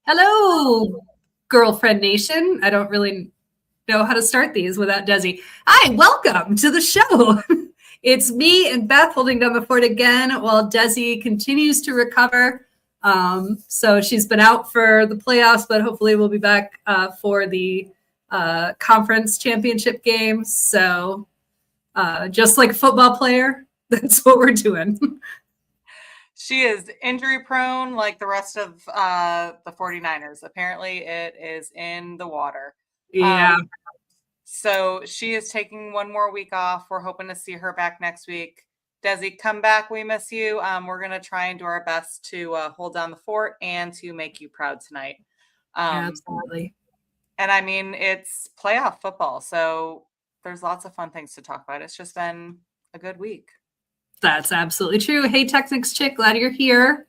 Hello, girlfriend nation. I don't really know how to start these without Desi. Hi, welcome to the show. It's me and Beth holding down the fort again while Desi continues to recover. So she's been out for the playoffs, but hopefully we'll be back for the conference championship games. So just like a football player, that's what we're doing. She is injury prone like the rest of the 49ers. Apparently, it is in the water. Yeah. So she is taking one more week off. We're hoping to see her back next week. Desi, come back. We miss you. We're going to try and do our best to hold down the fort and to make you proud tonight. Absolutely. And I mean, it's playoff football. So there's lots of fun things to talk about. It's just been a good week. That's absolutely true. Hey, Technics chick, glad you're here.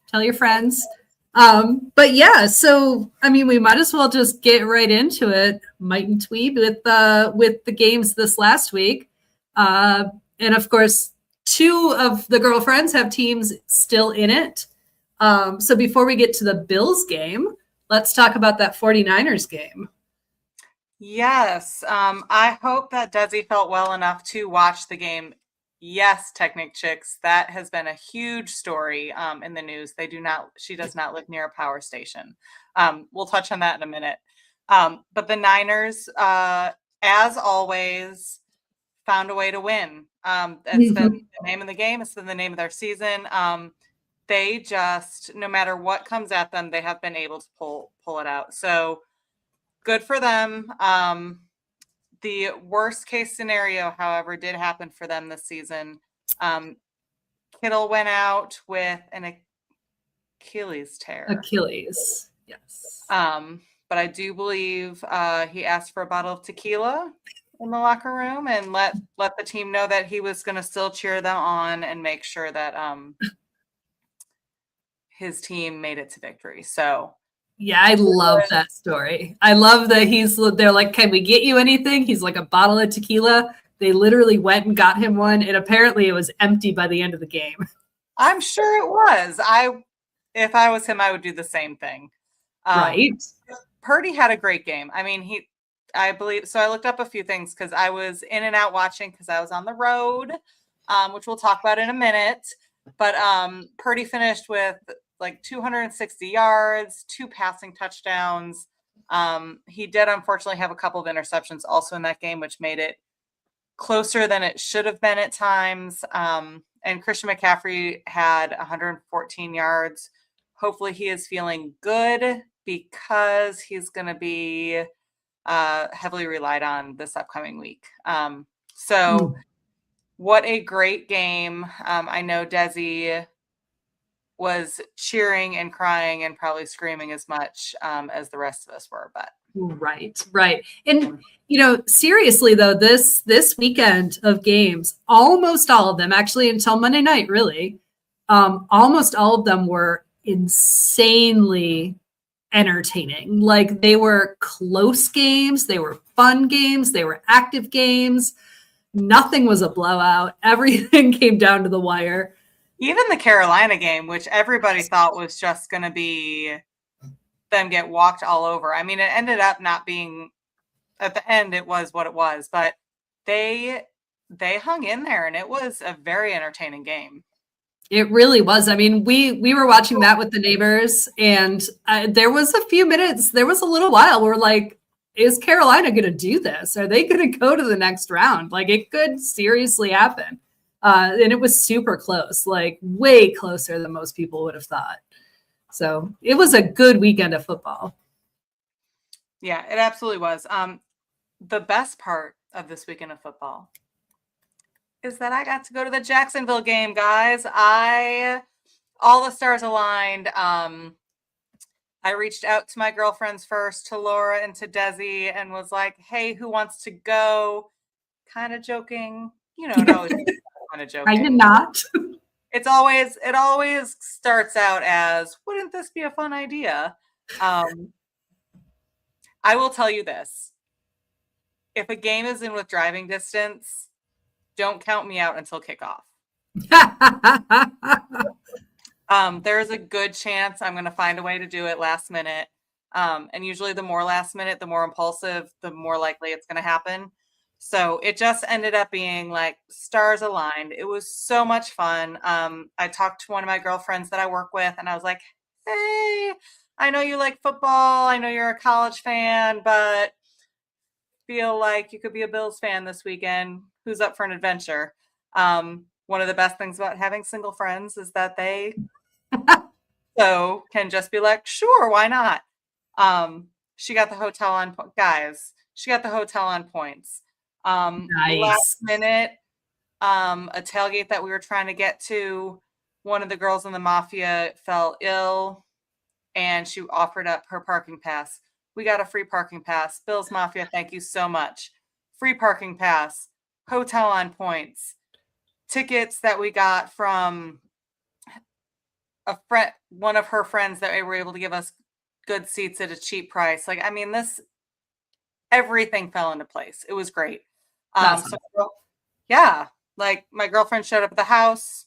Tell your friends. But yeah, so I mean, we might as well just get right into it. Might and Tweed with the games this last week, and of course, two of the girlfriends have teams still in it. So before we get to the Bills game, let's talk about that 49ers game. Yes, I hope that Desi felt well enough to watch the game. Yes, Technic Chicks, that has been a huge story in the news. She does not live near a power station. We'll touch on that in a minute. But the Niners, as always, found a way to win. It's been the name of the game. It's been the name of their season. They just, no matter what comes at them, they have been able to pull it out. So good for them. The worst case scenario, however, did happen for them this season. Kittle went out with an Achilles tear. Achilles, yes. But I do believe he asked for a bottle of tequila in the locker room and let the team know that he was going to still cheer them on and make sure that his team made it to victory. So yeah, I love that story. I love that they're like, can we get you anything? He's like, a bottle of tequila. They literally went and got him one, and apparently it was empty by the end of the game. I'm sure it was. If I was him, I would do the same thing. Right. Purdy had a great game. I mean, I believe, so I looked up a few things because I was in and out watching because I was on the road, which we'll talk about in a minute. But Purdy finished with like 260 yards, 2 passing touchdowns. He did unfortunately have a couple of interceptions also in that game, which made it closer than it should have been at times. And Christian McCaffrey had 114 yards. Hopefully he is feeling good because he's going to be heavily relied on this upcoming week. What a great game. I know Desi was cheering and crying and probably screaming as much as the rest of us were, but right. And seriously though, this weekend of games, almost all of them, actually until Monday night, really, almost all of them were insanely entertaining. Like, they were close games, they were fun games, they were active games. Nothing was a blowout. Everything came down to the wire. Even the Carolina game, which everybody thought was just going to be them get walked all over. I mean, it ended up not being, at the end, it was what it was, but they hung in there, and it was a very entertaining game. It really was. I mean, we were watching that with the neighbors, and there was a few minutes, there was a little while where we're like, is Carolina going to do this? Are they going to go to the next round? Like, it could seriously happen. And it was super close, like way closer than most people would have thought. So it was a good weekend of football. Yeah, it absolutely was. The best part of this weekend of football is that I got to go to the Jacksonville game, guys. All the stars aligned. I reached out to my girlfriends first, to Laura and to Desi, and was like, hey, who wants to go? Kind of joking. No. Kind of joking. I did not. It always starts out as, wouldn't this be a fun idea? I will tell you this. If a game is in with driving distance, don't count me out until kickoff. There is a good chance I'm going to find a way to do it last minute. And usually the more last minute, the more impulsive, the more likely it's going to happen. So it just ended up being like stars aligned. It was so much fun. I talked to one of my girlfriends that I work with, and I was like, hey, I know you like football. I know you're a college fan, but feel like you could be a Bills fan this weekend. Who's up for an adventure? One of the best things about having single friends is that they can just be like, sure, why not? She got the hotel on guys. She got the hotel on points. Last Nice. minute, a tailgate that we were trying to get to, one of the girls in the mafia fell ill, and she offered up her parking pass. We got a free parking pass. Bills Mafia, thank you so much. Free parking pass, hotel on points, tickets that we got from a friend, one of her friends that were able to give us good seats at a cheap price. Like, I mean, everything fell into place. It was great. Awesome. So yeah, like my girlfriend showed up at the house,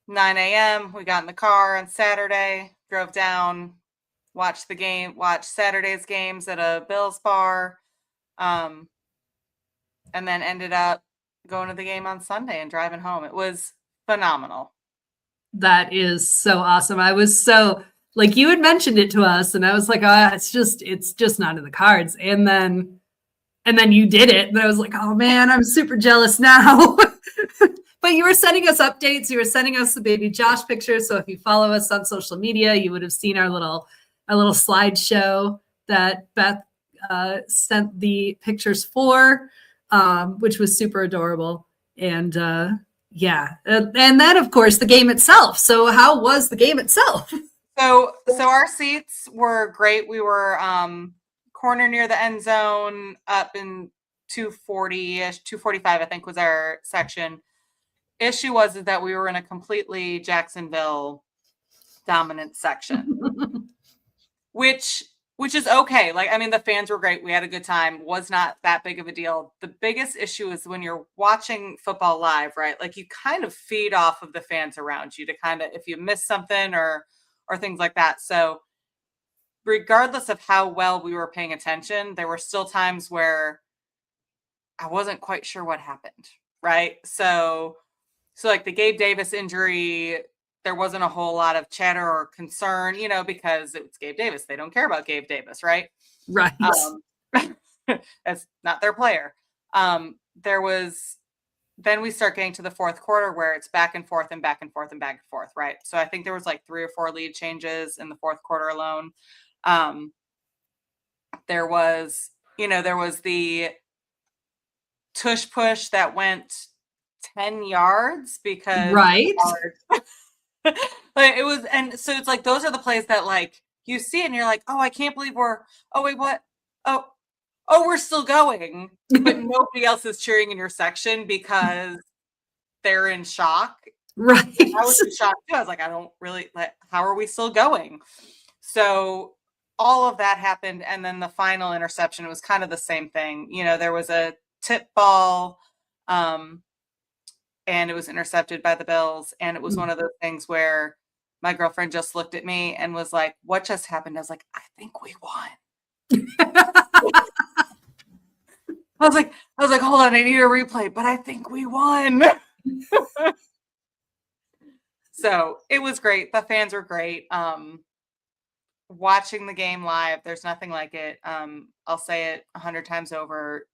9 a.m. We got in the car on Saturday, drove down, watched Saturday's games at a Bills bar, and then ended up going to the game on Sunday and driving home. It was phenomenal. That is so awesome. I was so like you had mentioned it to us, and I was like, oh, it's just not in the cards. And then you did it, and I was like, oh man, I'm super jealous now. But you were sending us updates. You were sending us the baby Josh pictures. So if you follow us on social media, you would have seen our little slideshow that Beth sent the pictures for, which was super adorable. And yeah, and then of course the game itself. So how was the game itself? So our seats were great. We were corner near the end zone, up in 240-ish, 245, I think was our section. Issue was is that we were in a completely Jacksonville dominant section, which is okay. Like, I mean, the fans were great. We had a good time. Was not that big of a deal. The biggest issue is when you're watching football live, right? Like, you kind of feed off of the fans around you to kind of, if you miss something or things like that. So regardless of how well we were paying attention, there were still times where I wasn't quite sure what happened, right? So like the Gabe Davis injury, there wasn't a whole lot of chatter or concern, because it's Gabe Davis. They don't care about Gabe Davis, right? Right. That's not their player. Then we start getting to the fourth quarter where it's back and forth and back and forth and back and forth, right? So I think there was like 3 or 4 lead changes in the fourth quarter alone. There was the tush push that went 10 yards because right. Like it was, and so it's like those are the plays that like you see and you're like, oh, I can't believe what? We're still going, but nobody else is cheering in your section because they're in shock. Right. I was in shock too. I was like, I don't really how are we still going? So all of that happened, and then the final interception was kind of the same thing. There was a tip ball, and it was intercepted by the Bills, and it was one of those things where my girlfriend just looked at me and was like, what just happened? I was like, I think we won. I was like, hold on, I need a replay, but I think we won. So it was great. The fans were great. Watching the game live, there's nothing like it. I'll say it 100 times over.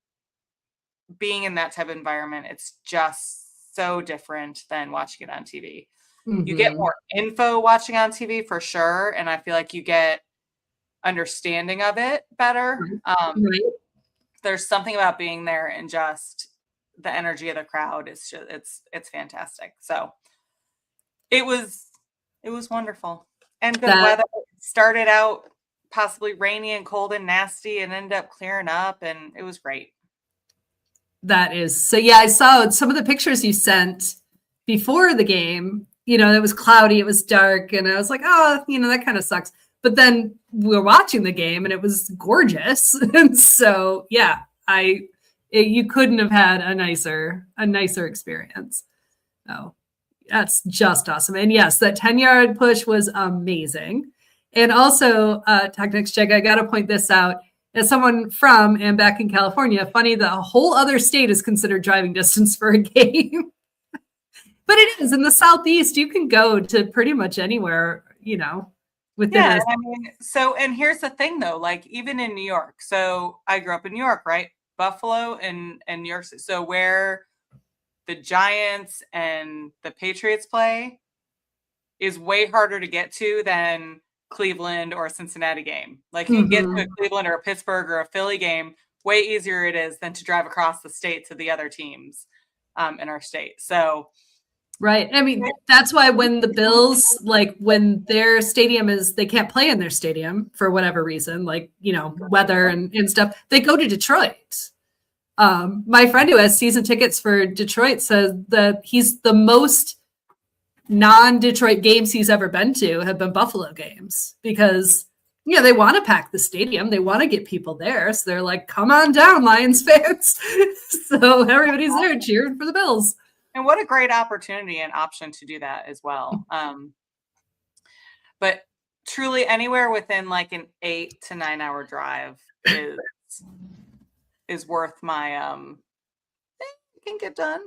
Being in that type of environment, it's just so different than watching it on TV. Mm-hmm. You get more info watching on TV for sure, and I feel like you get understanding of it better. Right. There's something about being there and just the energy of the crowd. It's just it's fantastic. So it was wonderful and good weather. It started out possibly rainy and cold and nasty and ended up clearing up, and it was great. That is so. Yeah, I saw some of the pictures you sent before the game. It was cloudy, it was dark, and I was like, oh, that kind of sucks. But then we were watching the game, and it was gorgeous. And so, yeah, you couldn't have had a nicer experience. Oh, That's just awesome. And yes, that 10-yard push was amazing. And also, Technics Check, I got to point this out. As someone from and back in California, funny that a whole other state is considered driving distance for a game. But it is in the Southeast. You can go to pretty much anywhere, within Yeah, I mean, and here's the thing though, like even in New York. So I grew up in New York, right? Buffalo and New York. So where the Giants and the Patriots play is way harder to get to than Cleveland or a Cincinnati game. Like you can get to a Cleveland or a Pittsburgh or a Philly game way easier it is than to drive across the state to the other teams in our state. So right. I mean, that's why when the Bills, like when their stadium they can't play in their stadium for whatever reason, like, weather and stuff, they go to Detroit. My friend who has season tickets for Detroit says that he's the most non-Detroit games he's ever been to have been Buffalo games because, they want to pack the stadium. They want to get people there. So they're like, come on down, Lions fans. So everybody's there cheering for the Bills. And what a great opportunity and option to do that as well. But truly anywhere within like an 8 to 9 hour drive is worth my can get done.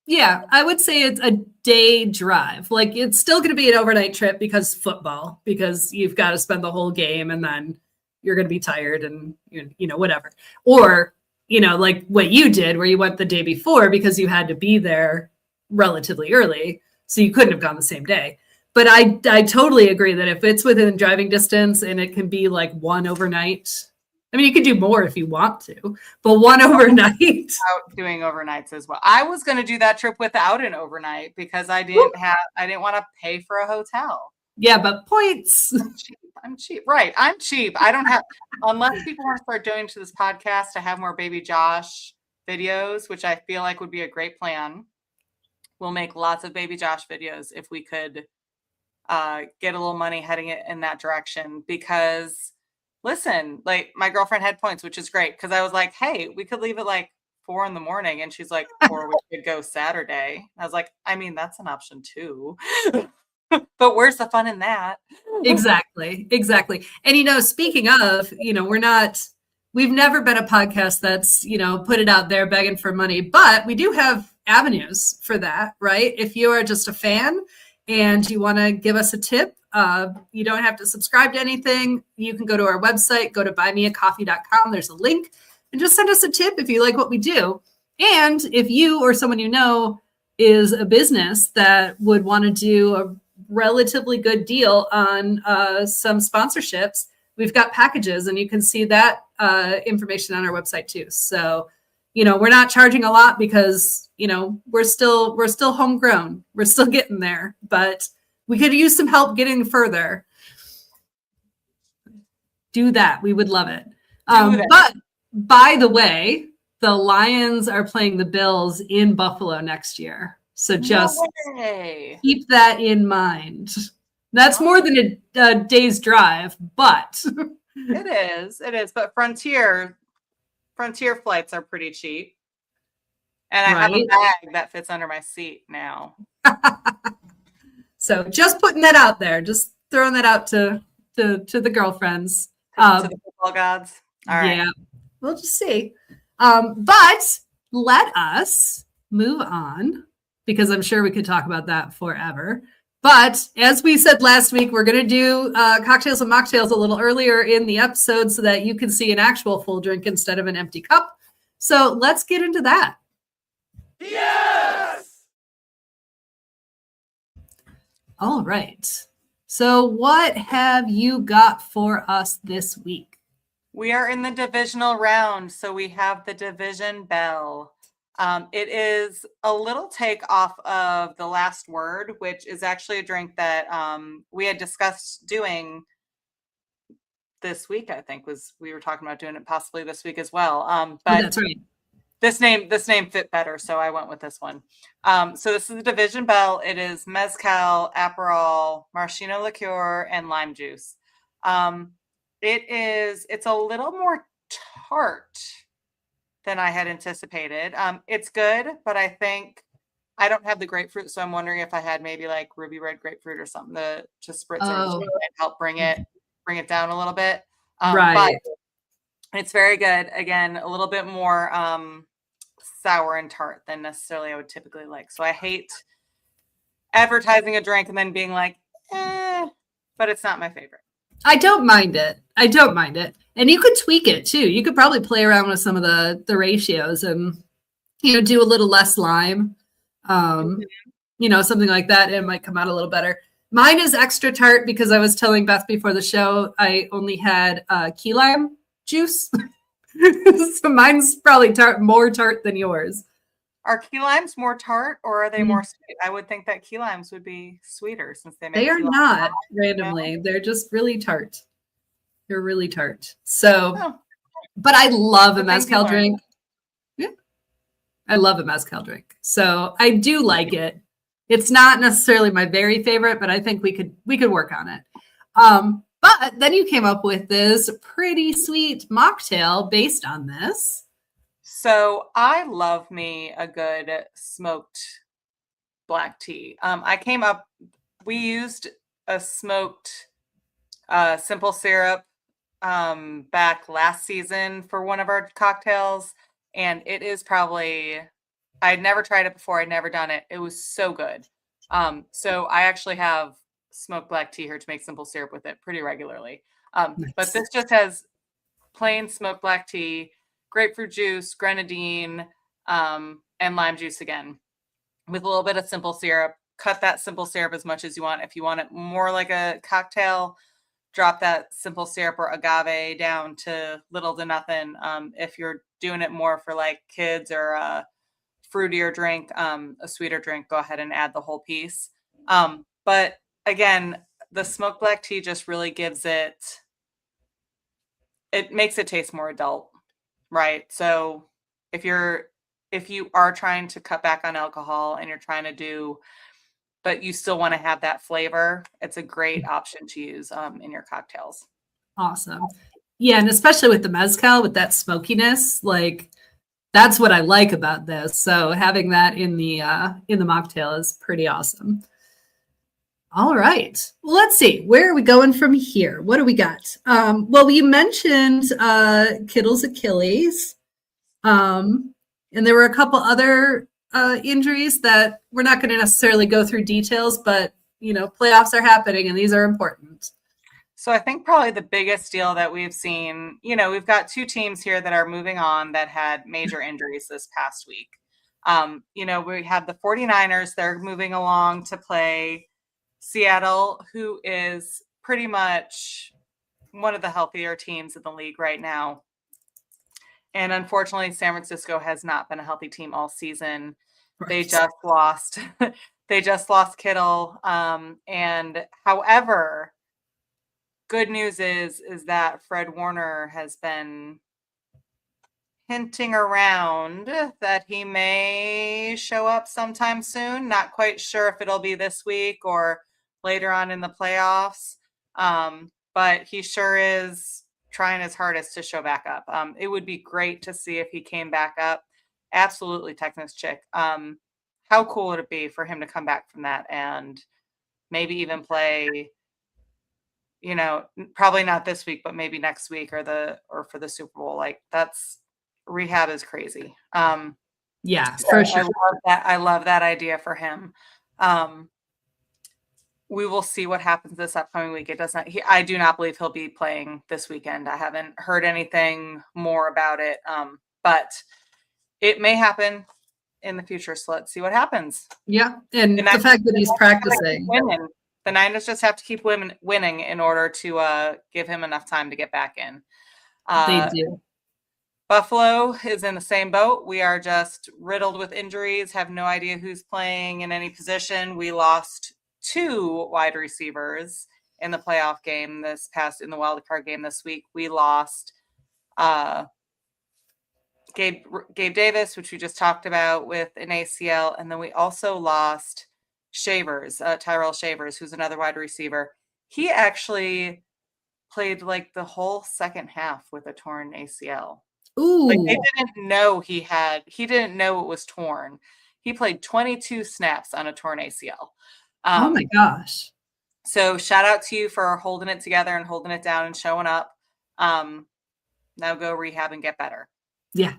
Yeah, I would say it's a day drive. Like it's still going to be an overnight trip because football, because you've got to spend the whole game and then you're going to be tired and whatever. Or, like what you did where you went the day before because you had to be there relatively early. So you couldn't have gone the same day. But I totally agree that if it's within driving distance and it can be like one overnight, I mean, you could do more if you want to, but one overnight. Doing overnights as well. I was going to do that trip without an overnight because I didn't want to pay for a hotel. Yeah, but points. I'm cheap. Right. I'm cheap. I don't have, unless people want to start doing to this podcast to have more Baby Josh videos, which I feel like would be a great plan. We'll make lots of Baby Josh videos if we could get a little money heading it in that direction because listen, like my girlfriend had points, which is great because I was like, hey, we could leave at like 4 a.m. and she's like, or we could go Saturday. I was like, I mean, that's an option too. But where's the fun in that? Exactly. And, speaking of, we've never been a podcast that's, put it out there begging for money, but we do have avenues for that, right? If you are just a fan and you want to give us a tip, you don't have to subscribe to anything. You can go to our website, go to buymeacoffee.com. There's a link and just send us a tip if you like what we do. And if you or someone is a business that would want to do a relatively good deal on some sponsorships, we've got packages and you can see that information on our website too. So, we're not charging a lot because, we're still homegrown. We're still getting there, but we could use some help getting further. Do that. We would love it. But by the way, the Lions are playing the Bills in Buffalo next year. So just keep that in mind. That's more than a day's drive, but it is. But Frontier flights are pretty cheap. And I have a bag that fits under my seat now. So just putting that out there, just throwing that out to the girlfriends. To the football gods. All right. Yeah, we'll just see. But let us move on because I'm sure we could talk about that forever. But as we said last week, we're going to do cocktails and mocktails a little earlier in the episode so that you can see an actual full drink instead of an empty cup. So let's get into that. Yes! All right. So what have you got for us this week? We are in the divisional round, so we have the division bell. It is a little take off of the last word, which is actually a drink that we had discussed doing this week. I think we were talking about doing it possibly this week as well. But that's right. This name fit better, so I went with this one. So this is the division bell. It is mezcal, aperol, maraschino liqueur, and lime juice. It's a little more tart than I had anticipated. It's good, but I think I don't have the grapefruit, so I'm wondering if I had maybe like ruby red grapefruit or something to spritz over the top Oh, and help bring it down a little bit. But right. it's very good. Again, a little bit more sour and tart than necessarily I would typically like. So I hate advertising a drink and then being like, but it's not my favorite. I don't mind it. I don't mind it. And you could tweak it too. You could probably play around with some of the ratios and do a little less lime. Something like that. It might come out a little better. Mine is extra tart because I was telling Beth before the show I only had key lime juice. So mine's probably more tart than yours. Are key limes more tart or are they more sweet? I would think that key limes would be sweeter since they make They are key limes not randomly. They're just really tart. They're really tart. So, but I love a mezcal drink. Yeah. I love a mezcal drink. So I do like it. It's not necessarily my very favorite, but I think we could work on it. But then you came up with this pretty sweet mocktail based on this. So I love me a good smoked black tea. We used a smoked simple syrup back last season for one of our cocktails. And it is probably, I'd never tried it before. I'd never done it. It was so good. So I actually have smoked black tea here to make simple syrup with it pretty regularly. Nice. But this just has plain smoked black tea, grapefruit juice, grenadine, and lime juice again with a little bit of simple syrup. Cut that simple syrup as much as you want. If you want it more like a cocktail, drop that simple syrup or agave down to little to nothing. If you're doing it more for like kids or a fruitier drink, a sweeter drink, go ahead and add the whole piece. But again, the smoked black tea just really gives it makes it taste more adult, right? So if you are trying to cut back on alcohol and you're trying to but you still want to have that flavor, it's a great option to use in your cocktails. Awesome. Yeah, and especially with the mezcal, with that smokiness, like that's what I like about this. So having that in the mocktail is pretty awesome. All right. Well, let's see. Where are we going from here? What do we got? Well, you mentioned Kittle's Achilles. And there were a couple other injuries that we're not going to necessarily go through details, but playoffs are happening and these are important. So I think probably the biggest deal that we've seen, we've got two teams here that are moving on that had major injuries this past week. We have the 49ers, they're moving along to play Seattle, who is pretty much one of the healthier teams in the league right now. And unfortunately, San Francisco has not been a healthy team all season. Right. They just lost Kittle. And however, good news is that Fred Warner has been hinting around that he may show up sometime soon. Not quite sure if it'll be this week or later on in the playoffs. But he sure is trying his hardest to show back up. It would be great to see if he came back up. Absolutely, Technics Chick. How cool would it be for him to come back from that and maybe even play, probably not this week, but maybe next week or for the Super Bowl. Like rehab is crazy. Yeah, so for sure. I love that idea for him. We will see what happens this upcoming week. I do not believe he'll be playing this weekend. I haven't heard anything more about it. But it may happen in the future. So let's see what happens. Yeah. And the fact that he's practicing. The Niners just have to keep winning in order to give him enough time to get back in. They do. Buffalo is in the same boat. We are just riddled with injuries, have no idea who's playing in any position. We lost 2 wide receivers in the playoff game in the wild card game this week. We lost Gabe Davis, which we just talked about with an ACL. And then we also lost Tyrell Shavers, who's another wide receiver. He actually played like the whole second half with a torn ACL. Ooh. Like they didn't know he didn't know it was torn. He played 22 snaps on a torn ACL. Oh my gosh. So shout out to you for holding it together and holding it down and showing up. Now go rehab and get better. Yeah.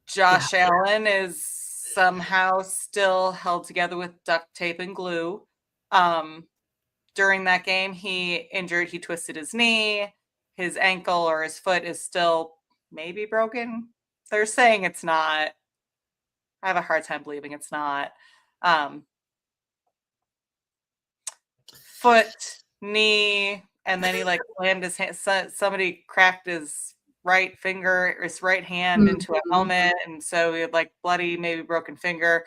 Josh Allen is somehow still held together with duct tape and glue. During that game, he twisted his knee. His ankle or his foot is still maybe broken. They're saying it's not. I have a hard time believing it's not. Foot, knee, and then he slammed his hand. Somebody cracked his right hand into a helmet, and so he had bloody, maybe broken finger.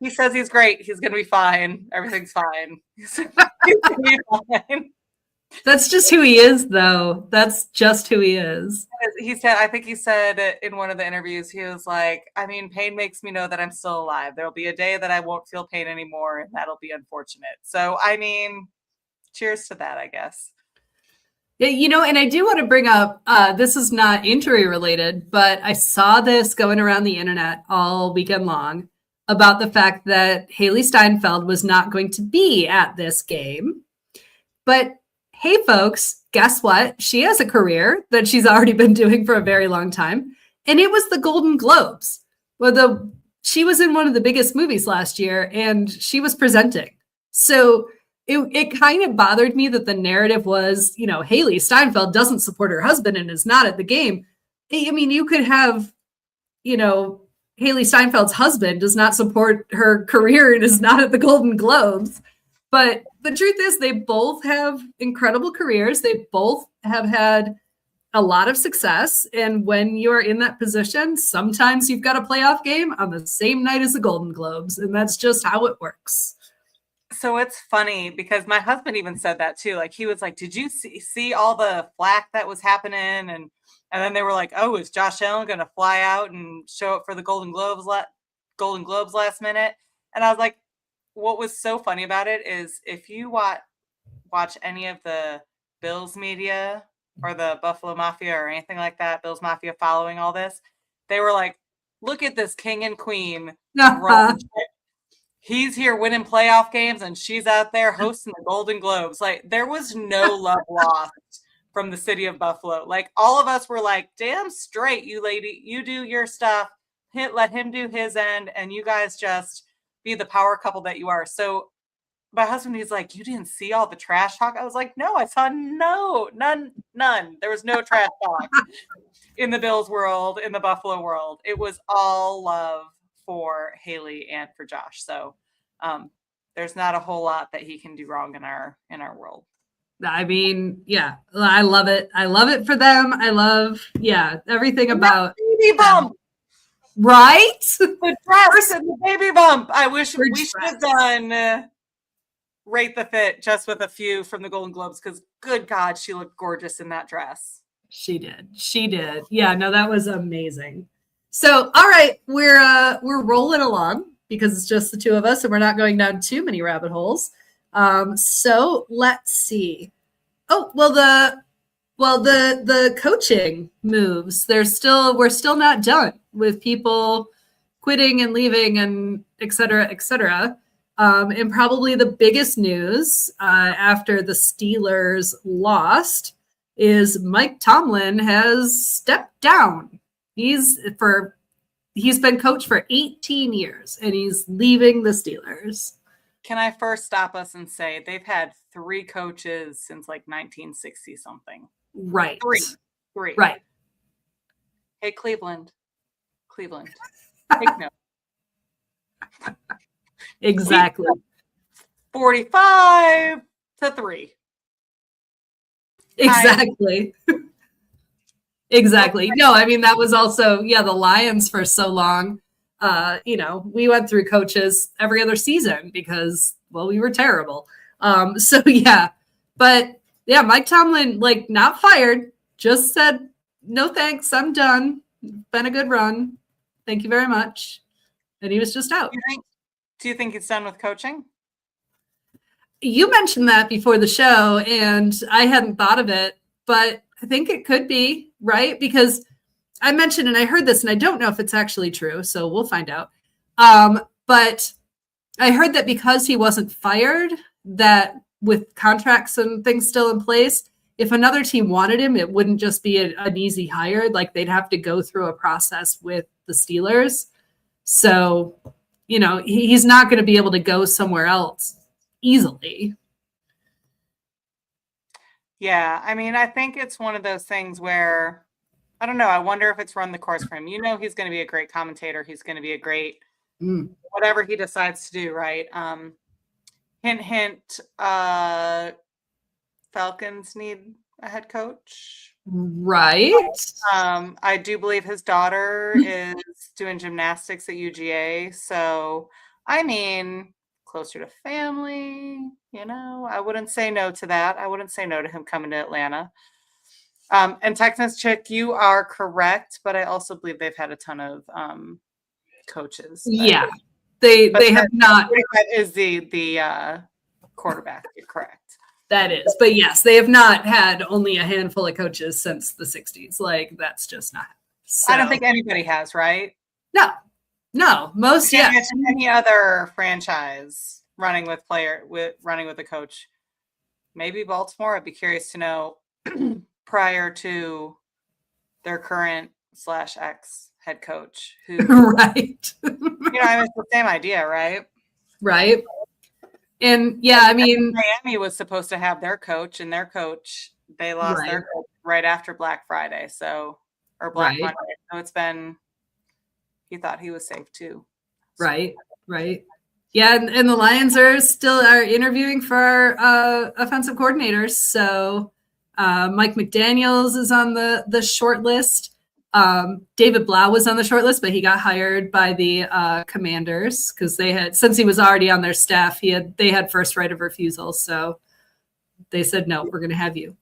He says he's great. He's gonna be fine. Everything's fine. He's gonna be fine. That's just who he is, though. That's just who he is. I think he said in one of the interviews, he was like, I mean, pain makes me know that I'm still alive. There'll be a day that I won't feel pain anymore, and that'll be unfortunate. So, I mean, cheers to that, I guess. Yeah, and I do want to bring up, this is not injury related, but I saw this going around the internet all weekend long about the fact that Haley Steinfeld was not going to be at this game. But hey, folks, guess what? She has a career that she's already been doing for a very long time. And it was the Golden Globes. Well, she was in one of the biggest movies last year, and she was presenting. So it kind of bothered me that the narrative was, Haley Steinfeld doesn't support her husband and is not at the game. I mean, you could have, Haley Steinfeld's husband does not support her career and is not at the Golden Globes. But the truth is they both have incredible careers. They both have had a lot of success. And when you're in that position, sometimes you've got a playoff game on the same night as the Golden Globes. And that's just how it works. So it's funny because my husband even said that too. He was like, did you see all the flack that was happening? And then they were like, oh, is Josh Allen going to fly out and show up for the Golden Globes last minute? And I was like, what was so funny about it is if you watch any of the Bills media or the Buffalo Mafia or anything like that, Bills Mafia following all this, they were like, look at this king and queen. He's here winning playoff games and she's out there hosting the Golden Globes. There was no love lost from the city of Buffalo. All of us were like, damn straight, you lady, you do your stuff, let him do his end, and you guys just be the power couple that you are. So my husband, he's like, you didn't see all the trash talk? I was like, no, I saw none. There was no trash talk in the Bills world, in the Buffalo world. It was all love for Haley and for Josh. So there's not a whole lot that he can do wrong in our world. I mean, yeah, I love it. I love it for them. I love, everything about baby bump. Right? The dress and the baby bump. I wish we should have done Rate the Fit just with a few from the Golden Globes because, good God, she looked gorgeous in that dress. She did. Yeah, no, that was amazing. So, all right, we're rolling along because it's just the two of us and we're not going down too many rabbit holes. So let's see. Oh, well, the coaching moves, we're still not done with people quitting and leaving and et cetera, et cetera. And probably the biggest news after the Steelers lost is Mike Tomlin has stepped down. He's been coach for 18 years and he's leaving the Steelers. Can I first stop us and say they've had 3 coaches since 1960 something. Right. Three. Right. Hey, Cleveland. Take note. Exactly. 45-3. Exactly. Exactly. No, I mean, that was also, the Lions for so long. We went through coaches every other season because, we were terrible. But Mike Tomlin, not fired, just said, no, thanks. I'm done. Been a good run. Thank you very much. And he was just out. Do you think he's done with coaching? You mentioned that before the show and I hadn't thought of it, but I think it could be, right? Because I mentioned, and I heard this, and I don't know if it's actually true, so we'll find out. But I heard that because he wasn't fired, that with contracts and things still in place, if another team wanted him, it wouldn't just be an easy hire. Like they'd have to go through a process with the Steelers. So, he's not going to be able to go somewhere else easily. Yeah, I mean, I think it's one of those things where, I don't know, I wonder if it's run the course for him. He's going to be a great commentator. He's going to be a great whatever he decides to do, right? Hint, hint, Falcons need a head coach. Right. I do believe his daughter is doing gymnastics at UGA. So, I mean, closer to family, I wouldn't say no to that. I wouldn't say no to him coming to Atlanta. And Texans Chick, you are correct, but I also believe they've had a ton of coaches. Yeah, they have not. That is the quarterback. You're correct. That is, but yes, they have not had only a handful of coaches since the 60s. Like that's just not. So. I don't think anybody has, right? No, most any other franchise running with a coach. Maybe Baltimore. I'd be curious to know prior to their current /ex head coach, who right. It's the same idea, right? Right. And I mean, Miami was supposed to have their coach, and their coach, they lost their coach right after Black Friday, or Black Monday. So it's been, he thought he was safe too. So. Right. Yeah, and the Lions are interviewing for offensive coordinators. So Mike McDaniels is on the short list. David Blau was on the short list, but he got hired by the Commanders because since he was already on their staff, they had first right of refusal. So they said, no, we're going to have you.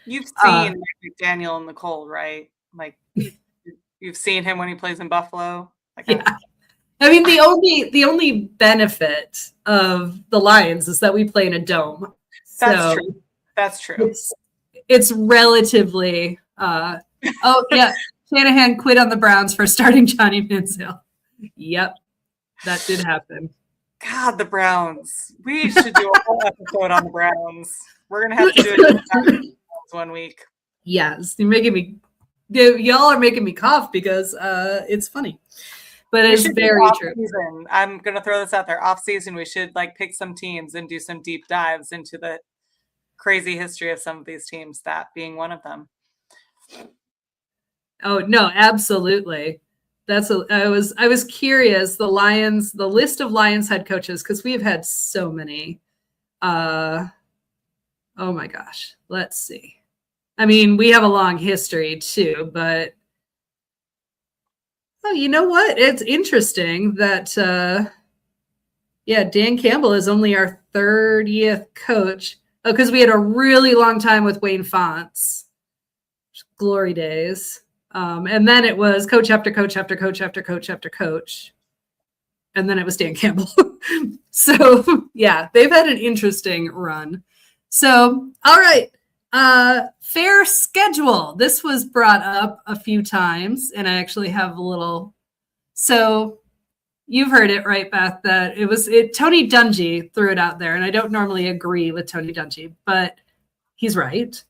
You've seen McDaniel in the cold, right? Like you've seen him when he plays in Buffalo. I mean, the only benefit of the Lions is that we play in a dome. That's true. It's relatively. Shanahan quit on the Browns for starting Johnny Manziel. Yep, that did happen. God, the Browns. We should do a whole episode on the Browns. We're going to have to do it one week. Yes, y'all are making me cough because it's funny. But it's very true. I'm going to throw this out there. Off season, we should pick some teams and do some deep dives into the crazy history of some of these teams, that being one of them. Oh no, absolutely. I was curious, the list of Lions head coaches, because we've had so many. Oh my gosh. Let's see. I mean, we have a long history too, but you know what? It's interesting that Dan Campbell is only our 30th coach. Oh, because we had a really long time with Wayne Fonts. Glory days. And then it was coach after coach after coach after coach after coach. And then it was Dan Campbell. So, they've had an interesting run. So, all right. Fair schedule. This was brought up a few times, and I actually have a little. So, you've heard it, right, Beth, that Tony Dungy threw it out there, and I don't normally agree with Tony Dungy, but he's right,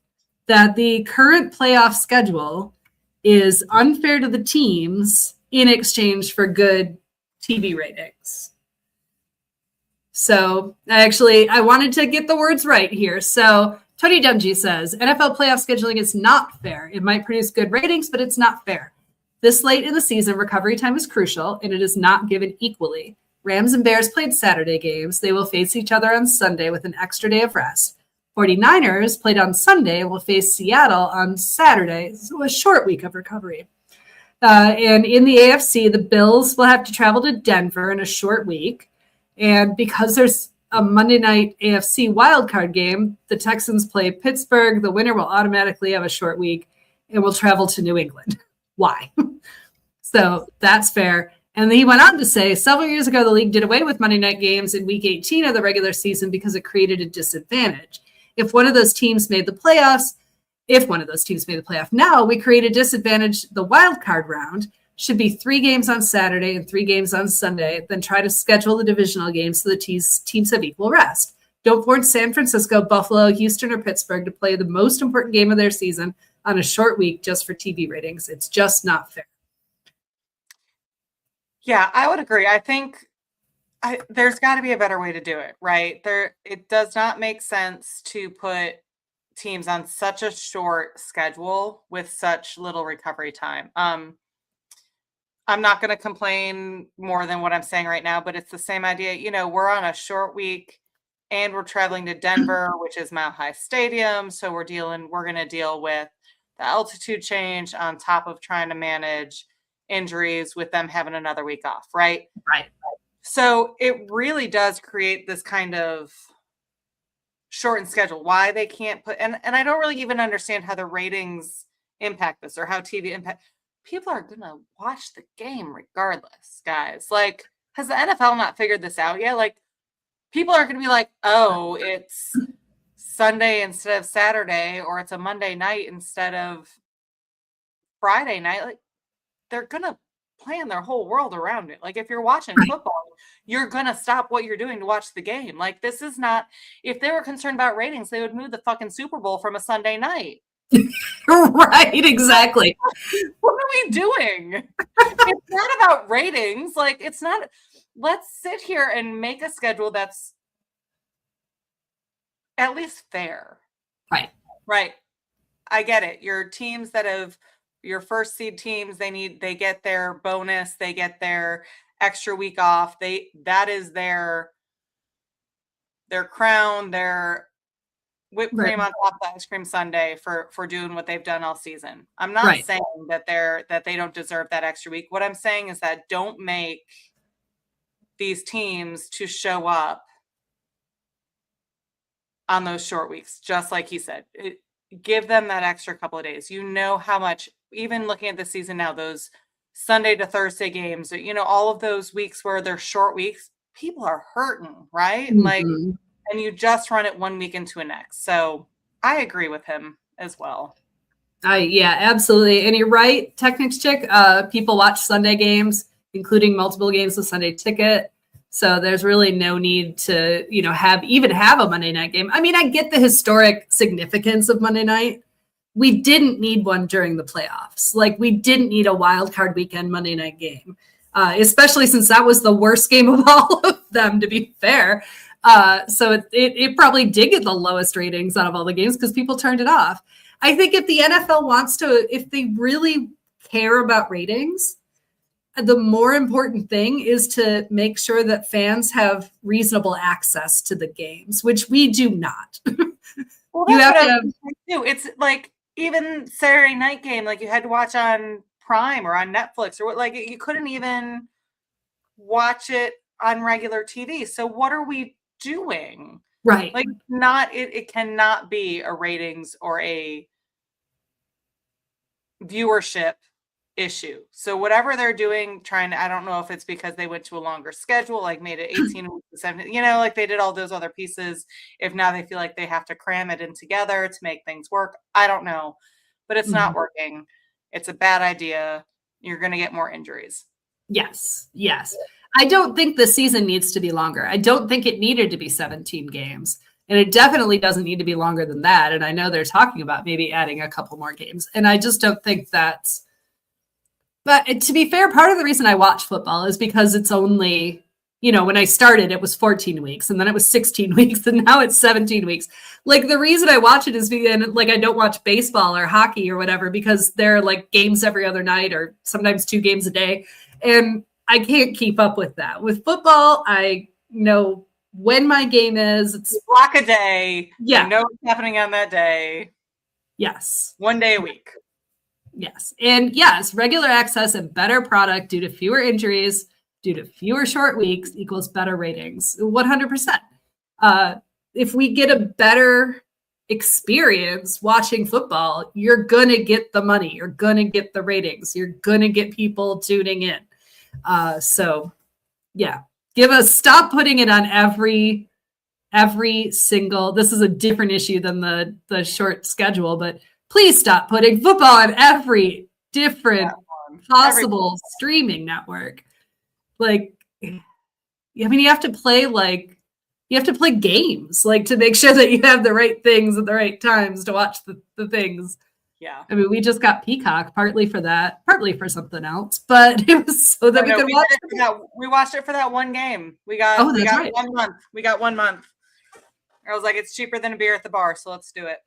that the current playoff schedule is unfair to the teams in exchange for good TV ratings. So I wanted to get the words right here. So Tony Dungy says, NFL playoff scheduling is not fair. It might produce good ratings, but it's not fair. This late in the season, recovery time is crucial, and it is not given equally. Rams and Bears played Saturday games. They will face each other on Sunday with an extra day of rest. 49ers played on Sunday and will face Seattle on Saturday. So a short week of recovery. And in the AFC, the Bills will have to travel to Denver in a short week. And because there's a Monday night AFC wildcard game, the Texans play Pittsburgh. The winner will automatically have a short week and will travel to New England. Why? So that's fair. And he went on to say, several years ago, the league did away with Monday night games in week 18 of the regular season because it created a disadvantage. If one of those teams made the playoff now, we create a disadvantage the wild card round. should be 3 games on Saturday and 3 games on Sunday, then try to schedule the divisional games so the teams have equal rest. Don't force San Francisco, Buffalo, Houston, or Pittsburgh to play the most important game of their season on a short week just for TV ratings. It's just not fair. Yeah, I would agree. I think there's got to be a better way to do it, right? It does not make sense to put teams on such a short schedule with such little recovery time. I'm not going to complain more than what I'm saying right now, but it's the same idea. You know, we're on a short week and we're traveling to Denver, which is Mile High Stadium. So we're going to deal with the altitude change on top of trying to manage injuries with them having another week off, right? Right. So it really does create this kind of shortened schedule. Why they can't put, and I don't really even understand how the ratings impact this or how TV impact. People are going to watch the game regardless, guys. Like, has the NFL not figured this out yet? Like, people aren't going to be like, oh, it's Sunday instead of Saturday, or it's a Monday night instead of Friday night. Like, they're going to plan their whole world around it. Like, if you're watching football, you're going to stop what you're doing to watch the game. Like, this is not, if they were concerned about ratings, they would move the fucking Super Bowl from a Sunday night. Right, exactly. What are we doing? It's not about ratings. Like, it's not, let's sit here and make a schedule that's at least fair. Right. Right. I get it. Your teams that have, your first seed teams, they get their bonus, they get their extra week off. That is their crown, their whipped cream on top of the ice cream sundae for doing what they've done all season. I'm not saying that they don't deserve that extra week. What I'm saying is that don't make these teams to show up on those short weeks, just like he said. Give them that extra couple of days. You know how much, even looking at the season now, those Sunday to Thursday games, you know, all of those weeks where they're short weeks, people are hurting, right? Mm-hmm. Like, and you just run it 1 week into a next. So I agree with him as well. Yeah, absolutely. And you're right, Technics Chick. People watch Sunday games, including multiple games with Sunday Ticket. So there's really no need to, you know, have a Monday night game. I mean, I get the historic significance of Monday night. We didn't need one during the playoffs. Like, we didn't need a wild card weekend Monday night game, especially since that was the worst game of all of them, to be fair. So it probably did get the lowest ratings out of all the games because people turned it off. I think if the NFL wants to, if they really care about ratings, the more important thing is to make sure that fans have reasonable access to the games, which we do not. Well, you have to do. It's like even Saturday night game, like you had to watch on Prime or on Netflix or what, like you couldn't even watch it on regular TV. So what are we doing? Right. Like it cannot be a ratings or a viewership issue. So whatever they're doing, I don't know if it's because they went to a longer schedule, like made it 18 weeks to 17, you know, like they did all those other pieces. If now they feel like they have to cram it in together to make things work, I don't know, but it's not working. It's a bad idea. You're going to get more injuries. Yes. I don't think the season needs to be longer. I don't think it needed to be 17 games. And it definitely doesn't need to be longer than that. And I know they're talking about maybe adding a couple more games. And I just don't think that's, but to be fair, part of the reason I watch football is because it's only, you know, when I started, it was 14 weeks and then it was 16 weeks and now it's 17 weeks. Like the reason I watch it is because like I don't watch baseball or hockey or whatever because they're like games every other night or sometimes 2 games a day. And I can't keep up with that. With football, I know when my game is. It's block a day. Yeah. You know what's happening on that day. Yes. 1 day a week. Yes. And yes, regular access and better product due to fewer injuries, due to fewer short weeks equals better ratings. 100%. If we get a better experience watching football, you're going to get the money. You're going to get the ratings. You're going to get people tuning in. So yeah, stop putting it on every single, this is a different issue than the short schedule, but please stop putting football on every different possible streaming network. Like, I mean, you have to play games, like, to make sure that you have the right things at the right times to watch the things. Yeah. I mean, we just got Peacock partly for that, partly for something else, but it was so that we could watch it. We watched it for that one game. We got 1 month. We got 1 month. I was like, it's cheaper than a beer at the bar, so let's do it.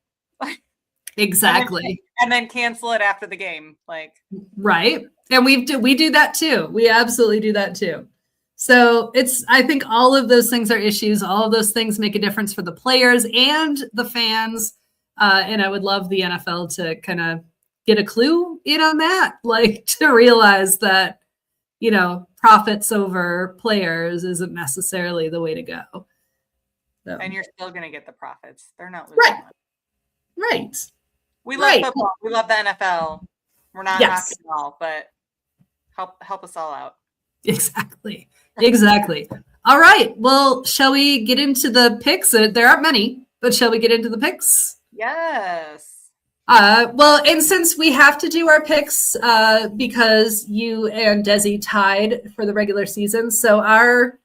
Exactly. And then cancel it after the game. Like, right. And we do that too. We absolutely do that too. So I think all of those things are issues. All of those things make a difference for the players and the fans. And I would love the NFL to kind of get a clue in on that, like, to realize that, profits over players isn't necessarily the way to go. So. And you're still going to get the profits. They're not losing money. Right. We love football. We love the NFL. We're not knocking it all, but help us all out. Exactly. All right. Well, shall we get into the picks? There aren't many, but shall we get into the picks? Yes. Well, and since we have to do our picks because you and Desi tied for the regular season, so our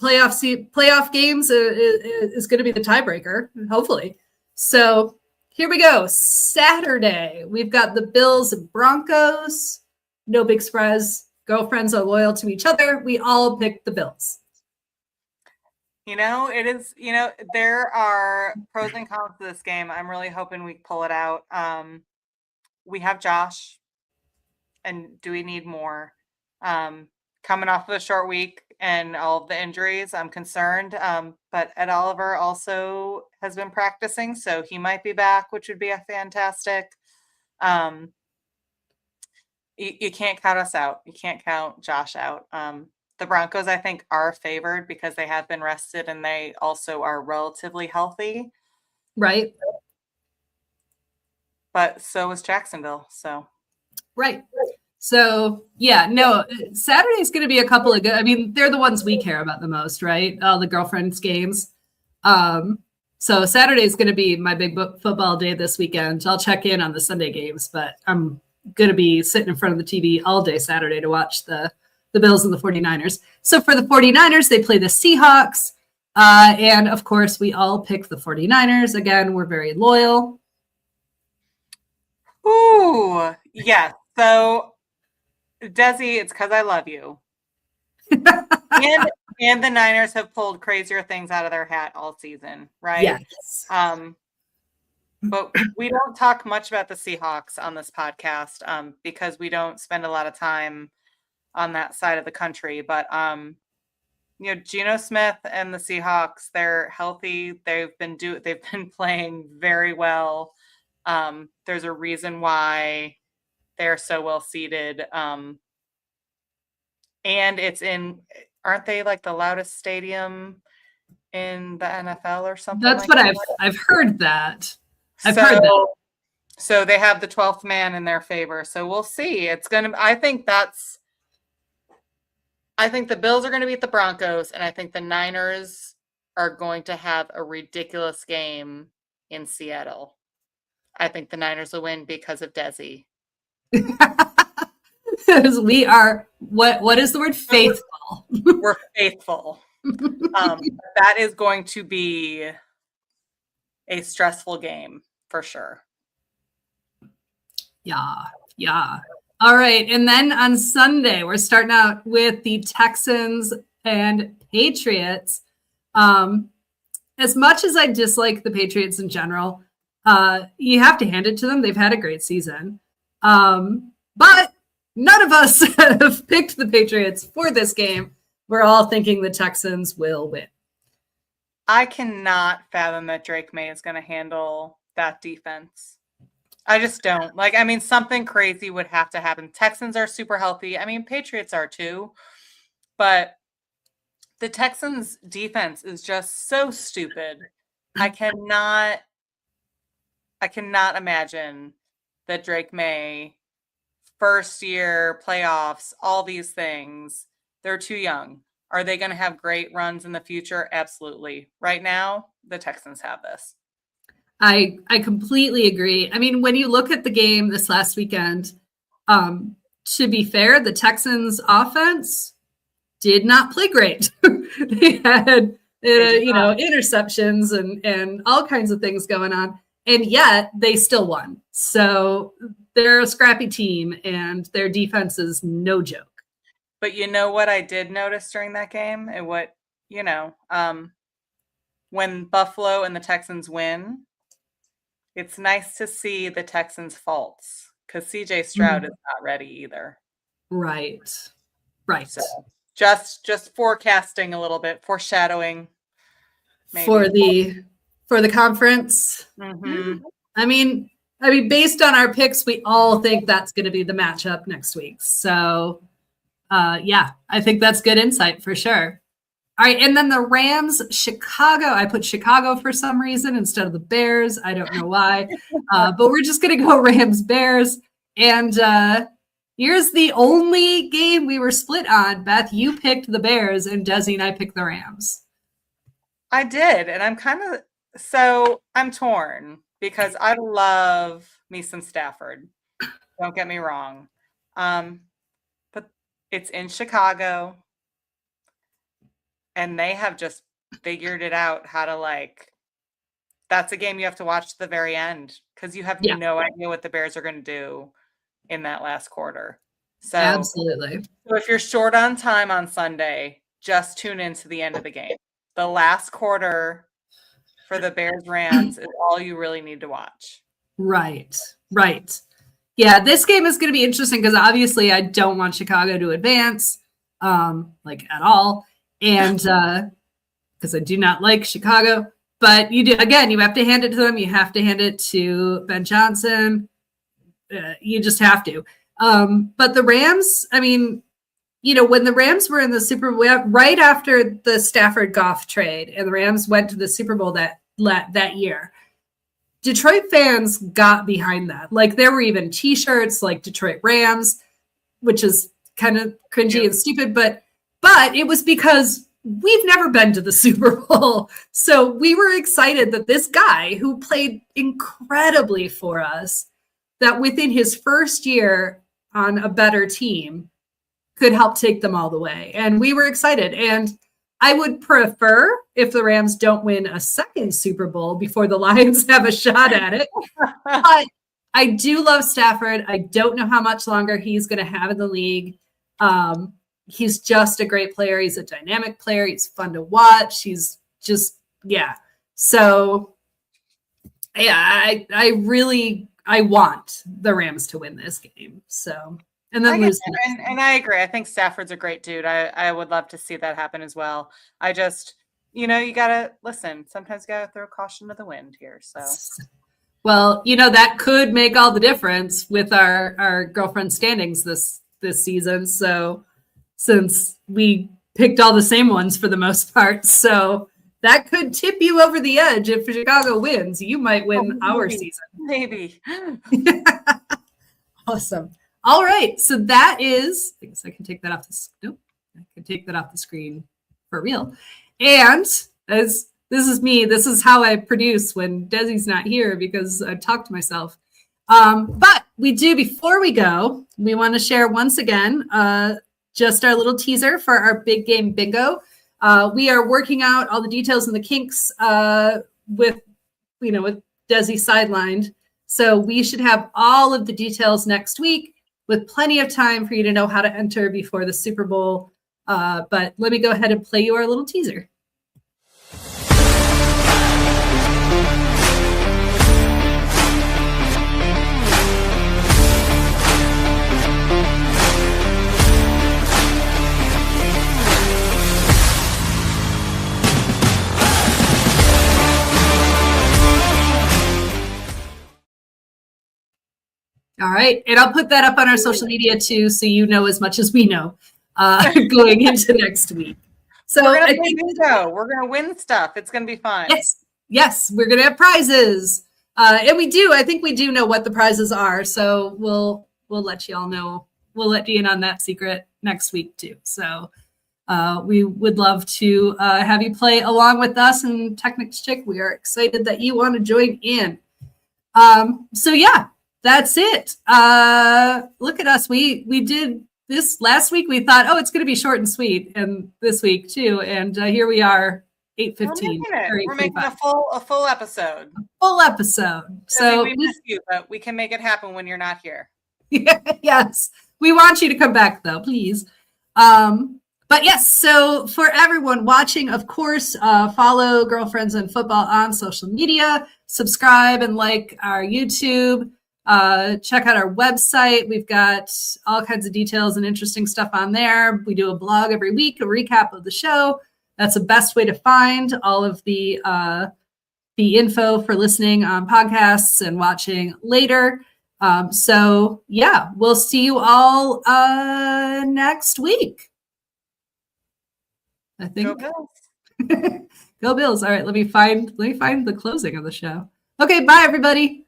playoff games is going to be the tiebreaker, hopefully. So here we go. Saturday, we've got the Bills and Broncos. No big surprise. Girlfriends are loyal to each other. We all picked the Bills. It is, there are pros and cons to this game. I'm really hoping we pull it out. We have Josh, and do we need more? Coming off of a short week and all of the injuries, I'm concerned. But Ed Oliver also has been practicing, so he might be back, which would be a fantastic. You can't count us out. You can't count Josh out. The Broncos, I think, are favored because they have been rested and they also are relatively healthy. Right. But so is Jacksonville. So. Right. So, yeah, no, Saturday's going to be a couple of good. I mean, they're the ones we care about the most, right? All the girlfriends games. So Saturday's going to be my big football day this weekend. I'll check in on the Sunday games, but I'm going to be sitting in front of the TV all day Saturday to watch the Bills and the 49ers. So for the 49ers, they play the Seahawks. And of course, we all pick the 49ers. Again, we're very loyal. Ooh, yeah. So, Desi, it's because I love you. and the Niners have pulled crazier things out of their hat all season, right? Yes. But we don't talk much about the Seahawks on this podcast because we don't spend a lot of time on that side of the country. But Geno Smith and the Seahawks, they're healthy. They've been playing very well. There's a reason why they're so well seated. And aren't they like the loudest stadium in the NFL or something? That's what I've heard that. I've heard that. So they have the 12th man in their favor. So we'll see. I think the Bills are going to beat the Broncos, and I think the Niners are going to have a ridiculous game in Seattle. I think the Niners will win because of Desi. We are, what is the word? Faithful. We're faithful. That is going to be a stressful game for sure. Yeah. All right. And then on Sunday, we're starting out with the Texans and Patriots. As much as I dislike the Patriots in general, you have to hand it to them. They've had a great season. But none of us have picked the Patriots for this game. We're all thinking the Texans will win. I cannot fathom that Drake May is going to handle that defense. I just don't. Something crazy would have to happen. Texans are super healthy. Patriots are too. But the Texans defense is just so stupid. I cannot imagine that Drake May, first year, playoffs, all these things, they're too young. Are they going to have great runs in the future? Absolutely. Right now, the Texans have this. I completely agree. When you look at the game this last weekend, To be fair, the Texans offense did not play great. They had interceptions and all kinds of things going on, and yet they still won. So they're a scrappy team, and their defense is no joke. But you know what I did notice during that game, and what when Buffalo and the Texans win, it's nice to see the Texans' faults because CJ Stroud is not ready either. Right. So just forecasting a little bit, foreshadowing maybe. for the conference. Mm-hmm. I mean, based on our picks, we all think that's going to be the matchup next week. So, I think that's good insight for sure. All right, and then the Rams, Chicago. I put Chicago for some reason instead of the Bears. I don't know why, but we're just going to go Rams, Bears. And here's the only game we were split on. Beth, you picked the Bears, and Desi and I picked the Rams. I did, and I'm torn because I love me some Stafford. Don't get me wrong. But it's in Chicago. And they have just figured it out how to that's a game you have to watch to the very end because you have no idea what the Bears are going to do in that last quarter. So absolutely. So if you're short on time on Sunday, just tune into the end of the game. The last quarter for the Bears Rams is all you really need to watch. Right. Yeah, this game is going to be interesting because obviously I don't want Chicago to advance, at all. And because I do not like Chicago, but you have to hand it to them. You have to hand it to Ben Johnson. You just have to. But the Rams, when the Rams were in the Super Bowl, right after the Stafford Goff trade, and the Rams went to the Super Bowl that year, Detroit fans got behind that. There were even T-shirts like Detroit Rams, which is kind of cringy and stupid, but it was because we've never been to the Super Bowl. So we were excited that this guy who played incredibly for us, that within his first year on a better team could help take them all the way. And we were excited. And I would prefer if the Rams don't win a second Super Bowl before the Lions have a shot at it. But I do love Stafford. I don't know how much longer he's going to have in the league. He's just a great player. He's a dynamic player. He's fun to watch. He's just, So, I want the Rams to win this game. So, and then lose. And I agree. I think Stafford's a great dude. I would love to see that happen as well. I just, you got to listen. Sometimes you got to throw caution to the wind here. So, well, that could make all the difference with our girlfriend standings this season. So, since we picked all the same ones for the most part. So that could tip you over the edge. If Chicago wins, you might win our season. Maybe. Awesome. All right. So that is, I guess I can take that off I can take that off the screen for real. And as this is me, this is how I produce when Desi's not here because I talk to myself. But before we go, we want to share once again, just our little teaser for our big game bingo. We are working out all the details and the kinks with Desi sidelined. So we should have all of the details next week with plenty of time for you to know how to enter before the Super Bowl. But let me go ahead and play you our little teaser. All right. And I'll put that up on our social media too, so you know as much as we know going into next week. So we're going to win stuff. It's going to be fun. Yes. We're going to have prizes. And I think we do know what the prizes are. So we'll let you all know. We'll let you in on that secret next week too. So we would love to have you play along with us and Technics Chick. We are excited that you want to join in. that's it. Look at us. We did this last week. We thought, oh, it's going to be short and sweet, and this week too. And here we are, 8:15. We're making a full episode. Full episode. So we miss you, but we can make it happen when you're not here. Yes, we want you to come back though, please. But yes, so for everyone watching, of course, follow Girlfriends in Football on social media, subscribe and like our YouTube, check out our website. We've got all kinds of details and interesting stuff on there. We do a blog every week, a recap of the show. That's the best way to find all of the info for listening on podcasts and watching later. So yeah, we'll see you all next week. I think. Go Bills. Go Bills. All right, let me find the closing of the show. Okay, bye everybody.